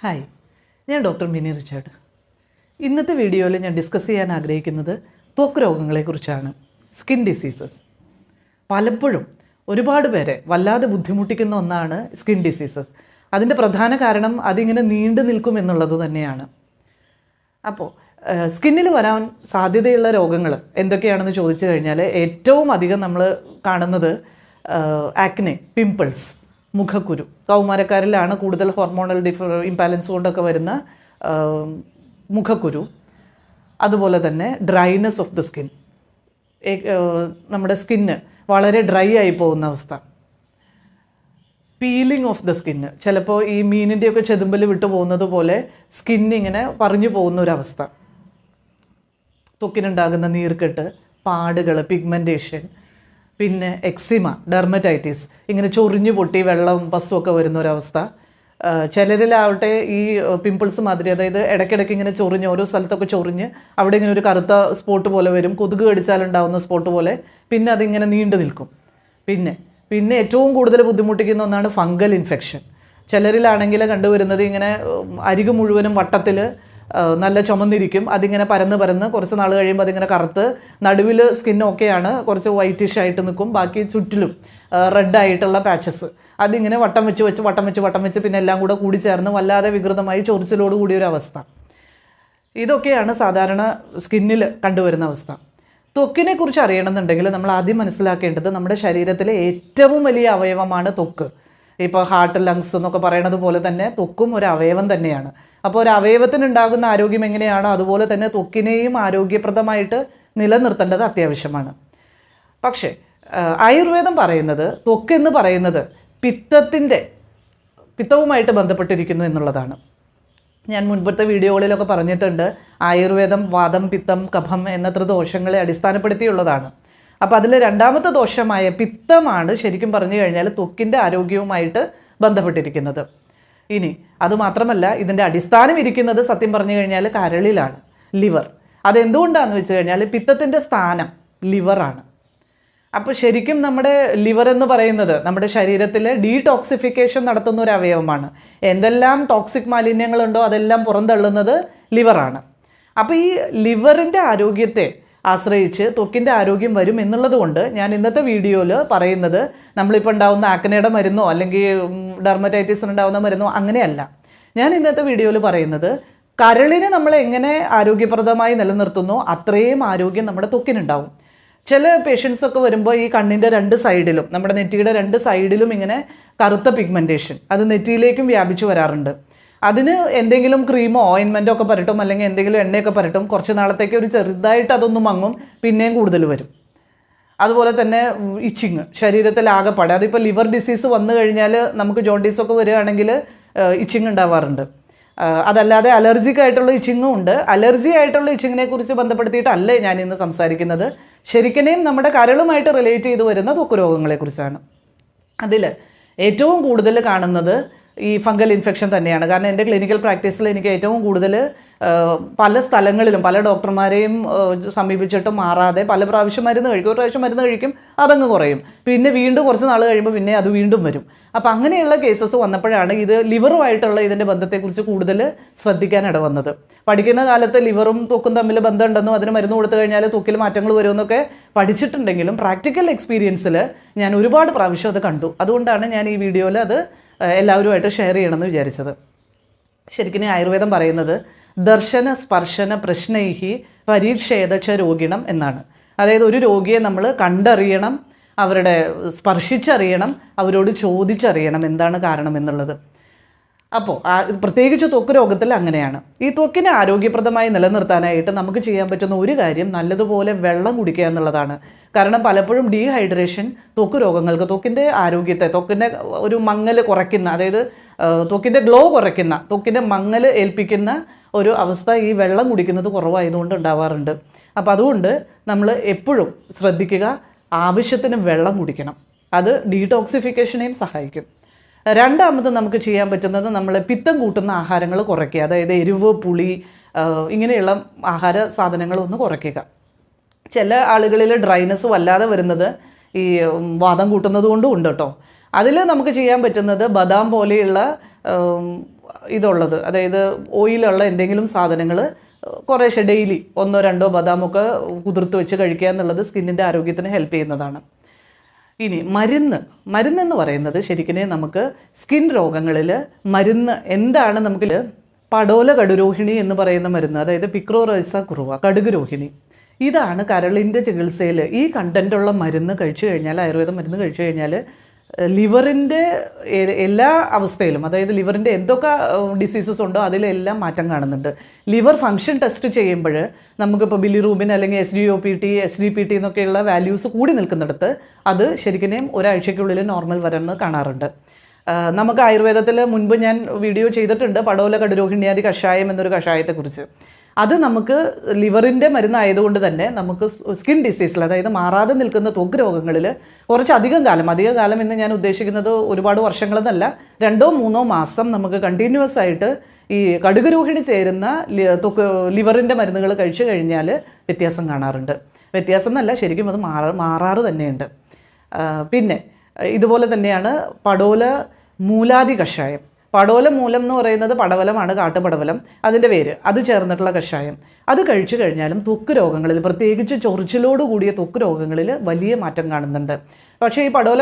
Hi, ഞാൻ doctor mini Richard. ഇന്നത്തെ വീഡിയോയിൽ ഞാൻ ഡിസ്കസ് ചെയ്യാൻ ആഗ്രഹിക്കുന്നത് ത്വക്ക് രോഗങ്ങളെക്കുറിച്ചാണ്. Skin diseases. പലപ്പോഴും ഒരുപാട് പേരെ വല്ലാതെ ബുദ്ധിമുട്ടിക്കുന്ന ഒന്നാണ് സ്കിൻ ഡിസീസസ്. അതിൻ്റെ പ്രധാന കാരണം അതിങ്ങനെ നീണ്ടു നിൽക്കും എന്നുള്ളത് തന്നെയാണ്. അപ്പോൾ സ്കിന്നിൽ വരാൻ സാധ്യതയുള്ള രോഗങ്ങൾ എന്തൊക്കെയാണെന്ന് ചോദിച്ചു കഴിഞ്ഞാൽ ഏറ്റവും അധികം നമ്മൾ കാണുന്നത് ആക്നെ, പിമ്പിൾസ്, മുഖക്കുരു. കൗമാരക്കാരിലാണ് കൂടുതൽ ഹോർമോണൽ ഇംബാലൻസ് കൊണ്ടൊക്കെ വരുന്ന മുഖക്കുരു. അതുപോലെ തന്നെ ഡ്രൈനെസ് ഓഫ് ദ സ്കിൻ, നമ്മുടെ സ്കിന്ന് വളരെ ഡ്രൈ ആയി പോകുന്ന അവസ്ഥ. പീലിംഗ് ഓഫ് ദ സ്കിന്ന്, ചിലപ്പോൾ ഈ മീനിൻ്റെയൊക്കെ ചെതുമ്പൽ വിട്ടു പോകുന്നത് പോലെ സ്കിന്നിങ്ങനെ പറഞ്ഞു പോകുന്ന ഒരവസ്ഥ. ത്വക്കിനുണ്ടാകുന്ന നീർക്കെട്ട്, പാടുകൾ, പിഗ്മെൻറ്റേഷൻ, പിന്നെ എക്സിമ, ഡെർമറ്റൈറ്റിസ്, ഇങ്ങനെ ചൊറിഞ്ഞു പൊട്ടി വെള്ളം പസ്സുമൊക്കെ വരുന്ന ഒരവസ്ഥ. ചിലരിലാവട്ടെ ഈ പിമ്പിൾസ് മാതിരി, അതായത് ഇടയ്ക്കിടയ്ക്ക് ഇങ്ങനെ ചൊറിഞ്ഞ് ഓരോ സ്ഥലത്തൊക്കെ ചൊറിഞ്ഞ് അവിടെ ഇങ്ങനെ ഒരു കറുത്ത സ്പോട്ട് പോലെ വരും, കൊതുക് കടിച്ചാലുണ്ടാവുന്ന സ്പോട്ട് പോലെ. പിന്നെ അതിങ്ങനെ നീണ്ടു നിൽക്കും. പിന്നെ ഏറ്റവും കൂടുതൽ ബുദ്ധിമുട്ടിക്കുന്ന ഒന്നാണ് ഫംഗൽ ഇൻഫെക്ഷൻ. ചിലരിലാണെങ്കിൽ കണ്ടുവരുന്നത് ഇങ്ങനെ അരികു മുഴുവനും വട്ടത്തിൽ നല്ല ചുമന്നിരിക്കും. അതിങ്ങനെ പരന്ന് കുറച്ച് നാൾ കഴിയുമ്പോൾ അതിങ്ങനെ കറുത്ത് നടുവിൽ സ്കിന്നൊക്കെയാണ് കുറച്ച് വൈറ്റിഷ് ആയിട്ട് നിൽക്കും. ബാക്കി ചുറ്റിലും റെഡായിട്ടുള്ള പാച്ചസ്, അതിങ്ങനെ വട്ടം വെച്ച് പിന്നെ എല്ലാം കൂടെ കൂടി ചേർന്ന് വല്ലാതെ വികൃതമായി ചൊറിച്ചിലോട് കൂടിയൊരു അവസ്ഥ. ഇതൊക്കെയാണ് സാധാരണ സ്കിന്നിൽ കണ്ടുവരുന്ന അവസ്ഥ. ത്വക്കിനെ കുറിച്ച് അറിയണമെന്നുണ്ടെങ്കിൽ നമ്മൾ ആദ്യം മനസ്സിലാക്കേണ്ടത് നമ്മുടെ ശരീരത്തിലെ ഏറ്റവും വലിയ അവയവമാണ് ത്വക്ക്. ഇപ്പോൾ ഹാർട്ട്, ലങ്സ് എന്നൊക്കെ പറയണത് പോലെ തന്നെ ത്വക്കും ഒരു അവയവം തന്നെയാണ്. അപ്പോൾ ഒരു അവയവത്തിനുണ്ടാകുന്ന ആരോഗ്യം എങ്ങനെയാണോ അതുപോലെ തന്നെ ത്വക്കിനെയും ആരോഗ്യപ്രദമായിട്ട് നിലനിർത്തേണ്ടത് അത്യാവശ്യമാണ്. പക്ഷേ ആയുർവേദം പറയുന്നത് ത്വക്കെന്ന് പറയുന്നത് പിത്തവുമായിട്ട് ബന്ധപ്പെട്ടിരിക്കുന്നു എന്നുള്ളതാണ്. ഞാൻ മുൻപത്തെ വീഡിയോകളിലൊക്കെ പറഞ്ഞിട്ടുണ്ട്, ആയുർവേദം വാദം, പിത്തം, കഫം എന്നത്ര ദോഷങ്ങളെ അടിസ്ഥാനപ്പെടുത്തിയുള്ളതാണ്. അപ്പോൾ അതിൽ രണ്ടാമത്തെ ദോഷമായ പിത്തമാണ് ശരിക്കും പറഞ്ഞു കഴിഞ്ഞാൽ ത്വക്കിൻ്റെ ആരോഗ്യവുമായിട്ട് ബന്ധപ്പെട്ടിരിക്കുന്നത്. ഇനി അതുമാത്രമല്ല, ഇതിൻ്റെ അടിസ്ഥാനം ഇരിക്കുന്നത് സത്യം പറഞ്ഞു കഴിഞ്ഞാൽ കരളിലാണ്, ലിവർ. അതെന്തുകൊണ്ടാണെന്ന് വെച്ച് കഴിഞ്ഞാൽ പിത്തത്തിൻ്റെ സ്ഥാനം ലിവറാണ്. അപ്പോൾ ശരിക്കും നമ്മുടെ ലിവർ എന്ന് പറയുന്നത് നമ്മുടെ ശരീരത്തിൽ ഡീടോക്സിഫിക്കേഷൻ നടത്തുന്ന ഒരു അവയവമാണ്. എന്തെല്ലാം ടോക്സിക് മാലിന്യങ്ങളുണ്ടോ അതെല്ലാം പുറന്തള്ളുന്നത് ലിവറാണ്. അപ്പോൾ ഈ ലിവറിൻ്റെ ആരോഗ്യത്തെ ആശ്രയിച്ച് ത്വക്കിൻ്റെ ആരോഗ്യം വരും എന്നുള്ളത് കൊണ്ട് ഞാൻ ഇന്നത്തെ വീഡിയോയിൽ പറയുന്നത് നമ്മളിപ്പോൾ ഉണ്ടാകുന്ന ആക്നയുടെ മരുന്നോ അല്ലെങ്കിൽ ഡെർമറ്റൈറ്റിസിന് ഉണ്ടാകുന്ന മരുന്നോ അങ്ങനെയല്ല. ഞാൻ ഇന്നത്തെ വീഡിയോയിൽ പറയുന്നത് കരളിനെ നമ്മൾ എങ്ങനെ ആരോഗ്യപ്രദമായി നിലനിർത്തുന്നോ അത്രയും ആരോഗ്യം നമ്മുടെ ത്വക്കിനുണ്ടാവും. ചില പേഷ്യൻസൊക്കെ വരുമ്പോൾ ഈ കണ്ണിൻ്റെ രണ്ട് സൈഡിലും, നമ്മുടെ നെറ്റിയുടെ രണ്ട് സൈഡിലും ഇങ്ങനെ കറുത്ത പിഗ്മെൻറ്റേഷൻ, അത് നെറ്റിയിലേക്കും വ്യാപിച്ചു വരാറുണ്ട്. അതിന് എന്തെങ്കിലും ക്രീമോ ഓയിൻമെൻറ്റോ ഒക്കെ പരട്ടും, അല്ലെങ്കിൽ എന്തെങ്കിലും എണ്ണയൊക്കെ പരട്ടും. കുറച്ച് നാളത്തേക്ക് ഒരു ചെറുതായിട്ട് അതൊന്നും മങ്ങും, പിന്നെയും കൂടുതൽ വരും. അതുപോലെ തന്നെ ഇച്ചിങ്, ശരീരത്തിലാകെപ്പാടെ. അതിപ്പോൾ ലിവർ ഡിസീസ് വന്നു കഴിഞ്ഞാൽ നമുക്ക് ജോണ്ടീസൊക്കെ വരികയാണെങ്കിൽ ഇച്ചിങ് ഉണ്ടാവാറുണ്ട്. അതല്ലാതെ അലർജിക് ആയിട്ടുള്ള ഇച്ചിങ്ങും ഉണ്ട്. അലർജി ആയിട്ടുള്ള ഇച്ചിങ്ങിനെ കുറിച്ച് ബന്ധപ്പെടുത്തിയിട്ടല്ലേ ഞാൻ ഇന്ന് സംസാരിക്കുന്നത്. ശരിക്കും നമ്മുടെ കരളുമായിട്ട് റിലേറ്റ് ചെയ്ത് വരുന്ന ത്വക്ക് രോഗങ്ങളെക്കുറിച്ചാണ്. അതിൽ ഏറ്റവും കൂടുതൽ കാണുന്നത് ഈ ഫംഗൽ ഇൻഫെക്ഷൻ തന്നെയാണ്. കാരണം എൻ്റെ ക്ലിനിക്കൽ പ്രാക്ടീസിൽ എനിക്ക് ഏറ്റവും കൂടുതൽ പല സ്ഥലങ്ങളിലും പല ഡോക്ടർമാരെയും സമീപിച്ചിട്ടും മാറാതെ പല പ്രാവശ്യം മരുന്ന് കഴിക്കും. ഒരു പ്രാവശ്യം മരുന്ന് കഴിക്കും, അതങ്ങ് കുറയും. പിന്നെ വീണ്ടും കുറച്ച് നാൾ കഴിയുമ്പോൾ പിന്നെ അത് വീണ്ടും വരും. അപ്പോൾ അങ്ങനെയുള്ള കേസസ് വന്നപ്പോഴാണ് ഇത് ലിവറുമായിട്ടുള്ള ഇതിൻ്റെ ബന്ധത്തെക്കുറിച്ച് കൂടുതൽ ശ്രദ്ധിക്കാൻ ഇടവന്നത്. പഠിക്കുന്ന കാലത്ത് ലിവറും ത്വക്കും തമ്മിൽ ബന്ധമുണ്ടെന്നും അതിന് മരുന്ന് കൊടുത്തു കഴിഞ്ഞാൽ ത്വക്കിൽ മാറ്റങ്ങൾ വരുമെന്നൊക്കെ പഠിച്ചിട്ടുണ്ടെങ്കിലും പ്രാക്ടിക്കൽ എക്സ്പീരിയൻസിൽ ഞാൻ ഒരുപാട് പ്രാവശ്യം അത് കണ്ടു. അതുകൊണ്ടാണ് ഞാൻ ഈ വീഡിയോയിൽ അത് എല്ലാവരുമായിട്ട് ഷെയർ ചെയ്യണമെന്ന് വിചാരിച്ചത്. ശരിക്കും ആയുർവേദം പറയുന്നത് ദർശന സ്പർശന പ്രശ്നൈഹി പരീക്ഷേദച്ച രോഗിണം എന്നാണ്. അതായത് ഒരു രോഗിയെ നമ്മൾ കണ്ടറിയണം, അവരുടെ സ്പർശിച്ചറിയണം, അവരോട് ചോദിച്ചറിയണം എന്താണ് കാരണം എന്നുള്ളത്. അപ്പോൾ പ്രത്യേകിച്ച് ത്വക്ക് രോഗത്തിൽ അങ്ങനെയാണ്. ഈ ത്വക്കിനെ ആരോഗ്യപ്രദമായി നിലനിർത്താനായിട്ട് നമുക്ക് ചെയ്യാൻ പറ്റുന്ന ഒരു കാര്യം നല്ലതുപോലെ വെള്ളം കുടിക്കുക എന്നുള്ളതാണ്. കാരണം പലപ്പോഴും ഡീഹൈഡ്രേഷൻ ത്വക്ക് രോഗങ്ങൾക്ക്, ത്വക്കിൻ്റെ ആരോഗ്യത്തെ, ത്വക്കിൻ്റെ ഒരു മങ്ങൽ കുറയ്ക്കുന്ന, അതായത് ത്വക്കിൻ്റെ ഗ്ലോ കുറയ്ക്കുന്ന, ത്വക്കിൻ്റെ മങ്ങൽ ഏൽപ്പിക്കുന്ന ഒരു അവസ്ഥ ഈ വെള്ളം കുടിക്കുന്നത് കുറവായതുകൊണ്ട് ഉണ്ടാവാറുണ്ട്. അപ്പോൾ അതുകൊണ്ട് നമ്മൾ എപ്പോഴും ശ്രദ്ധിക്കുക, ആവശ്യത്തിന് വെള്ളം കുടിക്കണം. അത് ഡീടോക്സിഫിക്കേഷനെയും സഹായിക്കും. രണ്ടാമത് നമുക്ക് ചെയ്യാൻ പറ്റുന്നത് നമ്മൾ പിത്തം കൂട്ടുന്ന ആഹാരങ്ങൾ കുറയ്ക്കുക. അതായത് എരിവ്, പുളി, ഇങ്ങനെയുള്ള ആഹാര സാധനങ്ങളൊന്ന് കുറയ്ക്കുക. ചില ആളുകളിൽ ഡ്രൈനെസ് വല്ലാതെ വരുന്നത് ഈ വാദം കൂട്ടുന്നത് കൊണ്ടും ഉണ്ട് കേട്ടോ. അതിൽ നമുക്ക് ചെയ്യാൻ പറ്റുന്നത് ബദാം പോലെയുള്ള ഇതുള്ളത്, അതായത് ഓയിലുള്ള എന്തെങ്കിലും സാധനങ്ങൾ കുറേശ്ശെ ഡെയിലി 1-2 ബദാമൊക്കെ കുതിർത്ത് വെച്ച് കഴിക്കുക എന്നുള്ളത് സ്കിന്നിൻ്റെ ആരോഗ്യത്തിന് ഹെൽപ്പ് ചെയ്യുന്നതാണ്. ഇനി മരുന്നെന്ന് പറയുന്നത് ശരിക്കും നമുക്ക് സ്കിൻ രോഗങ്ങളിൽ മരുന്ന് എന്താണ്? നമുക്ക് പടോല കടുരോഹിണി എന്ന് പറയുന്ന മരുന്ന്, അതായത് പിക്രോറൈസ കുറുവ, കടുക് രോഹിണി, ഇതാണ് കരളിൻ്റെ ചികിത്സയിൽ ഈ കണ്ടൻറ്റുള്ള മരുന്ന് കഴിച്ചു കഴിഞ്ഞാൽ, ആയുർവേദ മരുന്ന് കഴിച്ചു കഴിഞ്ഞാൽ ലിവറിൻ്റെ എല്ലാ അവസ്ഥയിലും, അതായത് ലിവറിൻ്റെ എന്തൊക്കെ ഡിസീസസ് ഉണ്ടോ അതിലെല്ലാം മാറ്റം കാണുന്നുണ്ട്. ലിവർ ഫങ്ഷൻ ടെസ്റ്റ് ചെയ്യുമ്പോൾ നമുക്കിപ്പോൾ ബിലിറൂബിൻ അല്ലെങ്കിൽ SGOPT SGPT എന്നൊക്കെയുള്ള വാല്യൂസ് കൂടി നിൽക്കുന്നിടത്ത് അത് ശരിക്കും ഒരാഴ്ചയ്ക്കുള്ളിൽ നോർമൽ വരുന്നത് കാണാറുണ്ട്. നമുക്ക് ആയുർവേദത്തിൽ മുൻപ് ഞാൻ വീഡിയോ ചെയ്തിട്ടുണ്ട് പടോല കടുരോഹിണ്യാദി കഷായം എന്നൊരു കഷായത്തെക്കുറിച്ച്. അത് നമുക്ക് ലിവറിൻ്റെ മരുന്നായതുകൊണ്ട് തന്നെ നമുക്ക് സ്കിൻ ഡിസീസിൽ, അതായത് മാറാതെ നിൽക്കുന്ന ത്വക്ക് രോഗങ്ങളിൽ കുറച്ചധികം കാലം എന്ന് ഞാൻ ഉദ്ദേശിക്കുന്നത് ഒരുപാട് വർഷങ്ങളെന്നല്ല, 2-3 മാസം നമുക്ക് കണ്ടിന്യൂസ് ആയിട്ട് ഈ കടുക് രോഹിണി ചേരുന്ന ലിവറിൻ്റെ മരുന്നുകൾ കഴിച്ചു കഴിഞ്ഞാൽ വ്യത്യാസം കാണാറുണ്ട്. വ്യത്യാസം എന്നല്ല, ശരിക്കും അത് മാറാറ് തന്നെയുണ്ട്. പിന്നെ ഇതുപോലെ തന്നെയാണ് പടോല മൂലാദി കഷായം. പടോല മൂലം എന്ന് പറയുന്നത് പടവലമാണ്, കാട്ടുപടവലം അതിൻ്റെ പേര്, അത് ചേർന്നിട്ടുള്ള കഷായം. അത് കഴിച്ചു കഴിഞ്ഞാലും ത്വക്ക് രോഗങ്ങളിൽ, പ്രത്യേകിച്ച് ചൊറിച്ചിലോട് കൂടിയ ത്വക്ക് രോഗങ്ങളിൽ വലിയ മാറ്റം കാണുന്നുണ്ട്. പക്ഷേ ഈ പടോല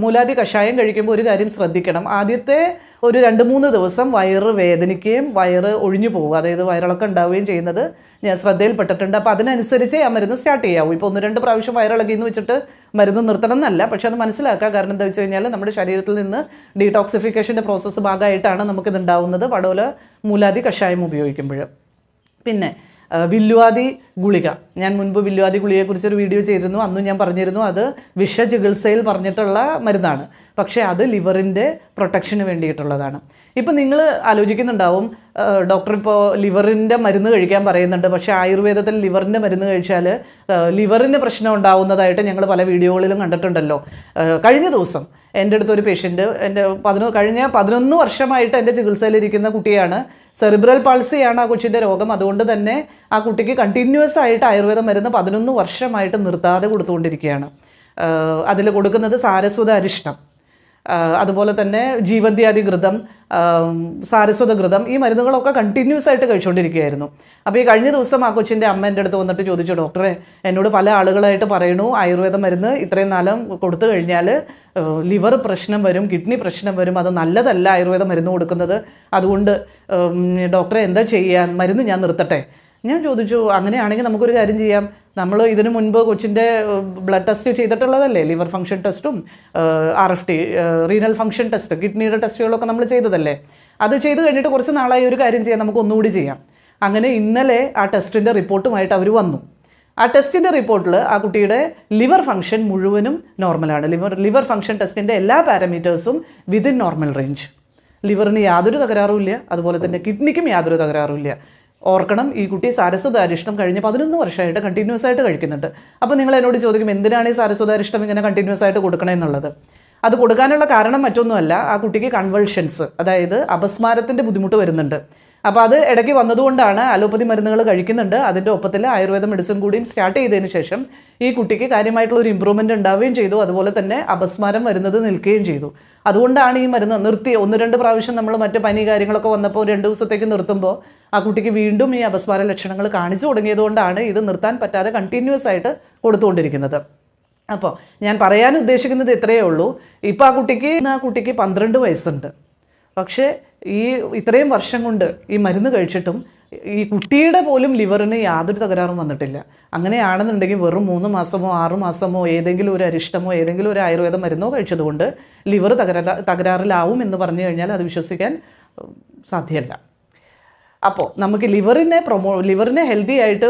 മൂലാദി കഷായം കഴിക്കുമ്പോൾ ഒരു കാര്യം ശ്രദ്ധിക്കണം. ആദ്യത്തെ ഒരു 2-3 ദിവസം വയറ് വേദനിക്കുകയും വയറ് ഒഴിഞ്ഞു പോവുക, അതായത് വയറിളക്കം ഉണ്ടാവുകയും ചെയ്യുന്നത് ഞാൻ ശ്രദ്ധയിൽപ്പെട്ടിട്ടുണ്ട്. അപ്പോൾ അതിനനുസരിച്ച് ആ മരുന്ന് സ്റ്റാർട്ട് ചെയ്യാവൂ. ഇപ്പോൾ 1-2 പ്രാവശ്യം വയറിളകി എന്ന് വെച്ചിട്ട് മരുന്ന് നിർത്തണം എന്നല്ല, പക്ഷെ അത് മനസ്സിലാക്കുക. കാരണം എന്താ വെച്ച് കഴിഞ്ഞാൽ നമ്മുടെ ശരീരത്തിൽ നിന്ന് ഡീടോക്സിഫിക്കേഷൻ്റെ പ്രോസസ്സ് ഭാഗമായിട്ടാണ് നമുക്കിത് ഉണ്ടാവുന്നത് പടോല മൂലാദി കഷായം ഉപയോഗിക്കുമ്പോൾ. പിന്നെ വില്ലുവാദി ഗുളിക, ഞാൻ മുൻപ് വില്ലുവാദി ഗുളികയെക്കുറിച്ചൊരു വീഡിയോ ചെയ്തിരുന്നു. അന്ന് ഞാൻ പറഞ്ഞിരുന്നു അത് വിഷചികിത്സയിൽ പറഞ്ഞിട്ടുള്ള മരുന്നാണ്, പക്ഷേ അത് ലിവറിൻ്റെ പ്രൊട്ടക്ഷന് വേണ്ടിയിട്ടുള്ളതാണ്. ഇപ്പം നിങ്ങൾ ആലോചിക്കുന്നുണ്ടാവും, ഡോക്ടർ ഇപ്പോൾ ലിവറിൻ്റെ മരുന്ന് കഴിക്കാൻ പറയുന്നുണ്ട്, പക്ഷേ ആയുർവേദത്തിൽ ലിവറിൻ്റെ മരുന്ന് കഴിച്ചാൽ ലിവറിന് പ്രശ്നം ഉണ്ടാവുന്നതായിട്ട് ഞങ്ങൾ പല വീഡിയോകളിലും കണ്ടിട്ടുണ്ടല്ലോ. കഴിഞ്ഞ ദിവസം എൻ്റെ അടുത്തൊരു പേഷ്യൻറ്റ്, കഴിഞ്ഞ 11 വർഷമായിട്ട് എൻ്റെ ചികിത്സയിലിരിക്കുന്ന കുട്ടിയാണ്. സെറിബ്രൽ പാൾസിയാണ് ആ കൊച്ചിൻ്റെ രോഗം. അതുകൊണ്ട് തന്നെ ആ കുട്ടിക്ക് കണ്ടിന്യൂസ് ആയിട്ട് ആയുർവേദ മരുന്ന് 11 വർഷമായിട്ട് നിർത്താതെ കൊടുത്തുകൊണ്ടിരിക്കുകയാണ്. അതിൽ കൊടുക്കുന്നത് സാരസ്വത അരിഷ്ടം, അതുപോലെ തന്നെ ജീവന്ത്യാദി ഘൃതം, സാരസ്വത ഘൃതം, ഈ മരുന്നുകളൊക്കെ കണ്ടിന്യൂസ് ആയിട്ട് കഴിച്ചുകൊണ്ടിരിക്കുകയായിരുന്നു. അപ്പോൾ ഈ കഴിഞ്ഞ ദിവസം ആ കൊച്ചിൻ്റെ അമ്മ എൻ്റെ അടുത്ത് വന്നിട്ട് ചോദിച്ചു, ഡോക്ടറെ എന്നോട് പല ആളുകളായിട്ട് പറയണു ആയുർവേദ മരുന്ന് ഇത്രയും നാളും കൊടുത്തു കഴിഞ്ഞാൽ ലിവർ പ്രശ്നം വരും, കിഡ്നി പ്രശ്നം വരും, അത് നല്ലതല്ല ആയുർവേദ മരുന്ന് കൊടുക്കുന്നത്, അതുകൊണ്ട് ഡോക്ടറെ എന്താ ചെയ്യാൻ, മരുന്ന് ഞാൻ നിർത്തട്ടെ? ഞാൻ ചോദിച്ചു, അങ്ങനെയാണെങ്കിൽ നമുക്കൊരു കാര്യം ചെയ്യാം, നമ്മൾ ഇതിനു മുൻപ് കൊച്ചിൻ്റെ ബ്ലഡ് ടെസ്റ്റ് ചെയ്തിട്ടുള്ളതല്ലേ, ലിവർ ഫംഗ്ഷൻ ടെസ്റ്റും RFT റീനൽ ഫംഗ്ഷൻ ടെസ്റ്റ്, കിഡ്നിയുടെ ടെസ്റ്റുകളൊക്കെ നമ്മൾ ചെയ്തതല്ലേ, അത് ചെയ്ത് കഴിഞ്ഞിട്ട് കുറച്ച് നാളായി ഒരു കാര്യം ചെയ്യാം, നമുക്ക് ഒന്നുകൂടി ചെയ്യാം. അങ്ങനെ ഇന്നലെ ആ ടെസ്റ്റിൻ്റെ റിപ്പോർട്ടുമായിട്ട് അവർ വന്നു. ആ ടെസ്റ്റിൻ്റെ റിപ്പോർട്ടിൽ ആ കുട്ടിയുടെ ലിവർ ഫംഗ്ഷൻ മുഴുവനും നോർമലാണ്. ലിവർ ഫംഗ്ഷൻ ടെസ്റ്റിൻ്റെ എല്ലാ പാരാമീറ്റേഴ്സും വിതിൻ നോർമൽ റേഞ്ച്. ലിവറിന് യാതൊരു തകരാറുമില്ല, അതുപോലെ തന്നെ കിഡ്നിക്കും യാതൊരു തകരാറുമില്ല. ഓർക്കണം, ഈ കുട്ടി സാരസ്വതാരിഷ്ടം കഴിഞ്ഞ് 11 വർഷമായിട്ട് കണ്ടിന്യൂസ് ആയിട്ട് കഴിക്കുന്നുണ്ട്. അപ്പോൾ നിങ്ങൾ എന്നോട് ചോദിക്കും, എന്തിനാണ് ഈ സാരസ്വതാരിഷ്ടം ഇങ്ങനെ കണ്ടിന്യൂസ് ആയിട്ട് കൊടുക്കണമെന്നുള്ളത്? അത് കൊടുക്കാനുള്ള കാരണം മറ്റൊന്നുമല്ല, ആ കുട്ടിക്ക് കൺവൾഷൻസ്, അതായത് അപസ്മാരത്തിൻ്റെ ബുദ്ധിമുട്ട് വരുന്നുണ്ട്. അപ്പോൾ അത് ഇടയ്ക്ക് വന്നതുകൊണ്ടാണ് അലോപ്പതി മരുന്നുകൾ കഴിക്കുന്നുണ്ട്. അതിൻ്റെ ഒപ്പത്തിൽ ആയുർവേദ മെഡിസിൻ കൂടിയും സ്റ്റാർട്ട് ചെയ്തതിന് ശേഷം ഈ കുട്ടിക്ക് കാര്യമായിട്ടുള്ള ഒരു ഇമ്പ്രൂവ്മെൻറ്റ് ഉണ്ടാവുകയും ചെയ്തു. അതുപോലെ തന്നെ അപസ്മാരം വരുന്നത് നിൽക്കുകയും ചെയ്തു. അതുകൊണ്ടാണ് ഈ മരുന്ന് നിർത്തി 1-2 പ്രാവശ്യം നമ്മൾ മറ്റ് പനി കാര്യങ്ങളൊക്കെ വന്നപ്പോൾ 2 ദിവസത്തേക്ക് നിർത്തുമ്പോൾ ആ കുട്ടിക്ക് വീണ്ടും ഈ അപസ്മാര ലക്ഷണങ്ങൾ കാണിച്ചു തുടങ്ങിയതുകൊണ്ടാണ് ഇത് നിർത്താൻ പറ്റാതെ കണ്ടിന്യൂസ് ആയിട്ട് കൊടുത്തുകൊണ്ടിരിക്കുന്നത്. അപ്പോൾ ഞാൻ പറയാൻ ഉദ്ദേശിക്കുന്നത് ഇത്രയേ ഉള്ളൂ. ഇപ്പോൾ ആ കുട്ടിക്ക് 12 വയസ്സുണ്ട്. പക്ഷേ ഈ ഇത്രയും വർഷം കൊണ്ട് ഈ മരുന്ന് കഴിച്ചിട്ടും ഈ കുട്ടിയുടെ പോലും ലിവറിന് യാതൊരു തകരാറും വന്നിട്ടില്ല. അങ്ങനെയാണെന്നുണ്ടെങ്കിൽ വെറും 3 മാസമോ 6 മാസമോ ഏതെങ്കിലും ഒരു അരിഷ്ടമോ ഏതെങ്കിലും ഒരു ആയുർവേദ മരുന്നോ കഴിച്ചതുകൊണ്ട് ലിവർ തകരാറിലാവും എന്ന് പറഞ്ഞു കഴിഞ്ഞാൽ അത് വിശ്വസിക്കാൻ സാധ്യമല്ല. അപ്പോൾ നമുക്ക് ലിവറിനെ ഹെൽത്തി ആയിട്ട്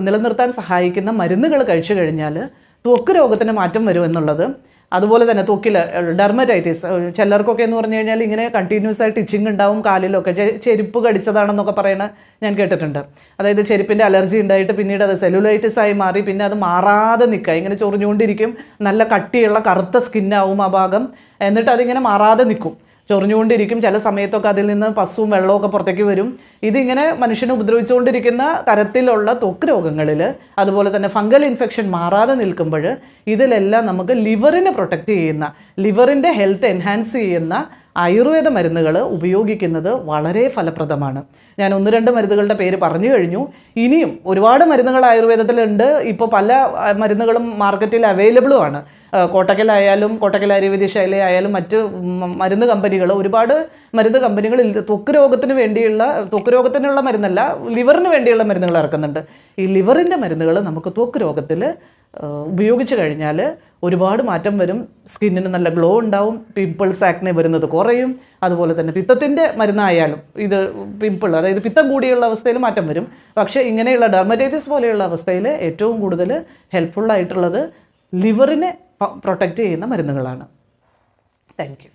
നിലനിർത്താൻ സഹായിക്കുന്ന മരുന്നുകൾ കഴിച്ചു കഴിഞ്ഞാൽ ത്വക്ക് രോഗത്തിന് മാറ്റം വരുമെന്നുള്ളത്, അതുപോലെ തന്നെ ത്വക്കിൽ ഡെർമറ്റൈറ്റിസ് ചിലർക്കൊക്കെ എന്ന് പറഞ്ഞു കഴിഞ്ഞാൽ ഇങ്ങനെ കണ്ടിന്യൂസ് ആയിട്ട് ഇച്ചിങ് ഉണ്ടാവും കാലിലൊക്കെ, ചെരുപ്പ് കടിച്ചതാണെന്നൊക്കെ പറയണ ഞാൻ കേട്ടിട്ടുണ്ട്. അതായത് ചെരുപ്പിൻ്റെ അലർജി ഉണ്ടായിട്ട് പിന്നീട് അത് സെല്ലുലൈറ്റിസ് ആയി മാറി, പിന്നെ അത് മാറാതെ നിൽക്കുക, ഇങ്ങനെ ചൊറിഞ്ഞുകൊണ്ടിരിക്കും, നല്ല കട്ടിയുള്ള കറുത്ത സ്കിന്നാവും ആ ഭാഗം, എന്നിട്ട് അതിങ്ങനെ മാറാതെ നിൽക്കും, ചൊറിഞ്ഞുകൊണ്ടിരിക്കും. ചില സമയത്തൊക്കെ അതിൽ നിന്ന് പസ്സും വെള്ളമൊക്കെ പുറത്തേക്ക് വരും. ഇതിങ്ങനെ മനുഷ്യനെ ഉപദ്രവിച്ചുകൊണ്ടിരിക്കുന്ന തരത്തിലുള്ള ത്വക്ക് രോഗങ്ങളിൽ, അതുപോലെ തന്നെ ഫംഗൽ ഇൻഫെക്ഷൻ മാറാതെ നിൽക്കുമ്പോൾ ഇതിലെല്ലാം നമുക്ക് ലിവറിനെ പ്രൊട്ടക്റ്റ് ചെയ്യുന്ന, ലിവറിൻ്റെ ഹെൽത്ത് എൻഹാൻസ് ചെയ്യുന്ന ആയുർവേദ മരുന്നുകൾ ഉപയോഗിക്കുന്നത് വളരെ ഫലപ്രദമാണ്. ഞാൻ 1-2 മരുന്നുകളുടെ പേര് പറഞ്ഞു കഴിഞ്ഞു. ഇനിയും ഒരുപാട് മരുന്നുകൾ ആയുർവേദത്തിലുണ്ട്. ഇപ്പോൾ പല മരുന്നുകളും മാർക്കറ്റിൽ അവൈലബിളുമാണ്. കോട്ടക്കലായാലും കോട്ടക്കൽ ആയുർവേദശാല ആയാലും മറ്റ് മരുന്ന് കമ്പനികൾ, ഒരുപാട് മരുന്ന് കമ്പനികളിൽ ത്വക്ക് രോഗത്തിനുള്ള മരുന്നല്ല, ലിവറിന് വേണ്ടിയുള്ള മരുന്നുകൾ ഇറക്കുന്നുണ്ട്. ഈ ലിവറിൻ്റെ മരുന്നുകൾ നമുക്ക് ത്വക്ക് രോഗത്തിൽ ഉപയോഗിച്ച് കഴിഞ്ഞാൽ ഒരുപാട് മാറ്റം വരും. സ്കിന്നിന് നല്ല ഗ്ലോ ഉണ്ടാവും, പിമ്പിൾസ് ആക്നെ വരുന്നത് കുറയും. അതുപോലെ തന്നെ പിത്തത്തിൻ്റെ മരുന്നായാലും ഇത് പിമ്പിൾ, അതായത് പിത്തം കൂടിയുള്ള അവസ്ഥയിൽ മാറ്റം വരും. പക്ഷേ ഇങ്ങനെയുള്ള ഡെർമറ്റൈറ്റിസ് പോലെയുള്ള അവസ്ഥയിൽ ഏറ്റവും കൂടുതൽ ഹെൽപ്ഫുള്ളായിട്ടുള്ളത് ലിവറിനെ പ്രൊട്ടക്റ്റ് ചെയ്യുന്ന മരുന്നുകളാണ്. Thank U.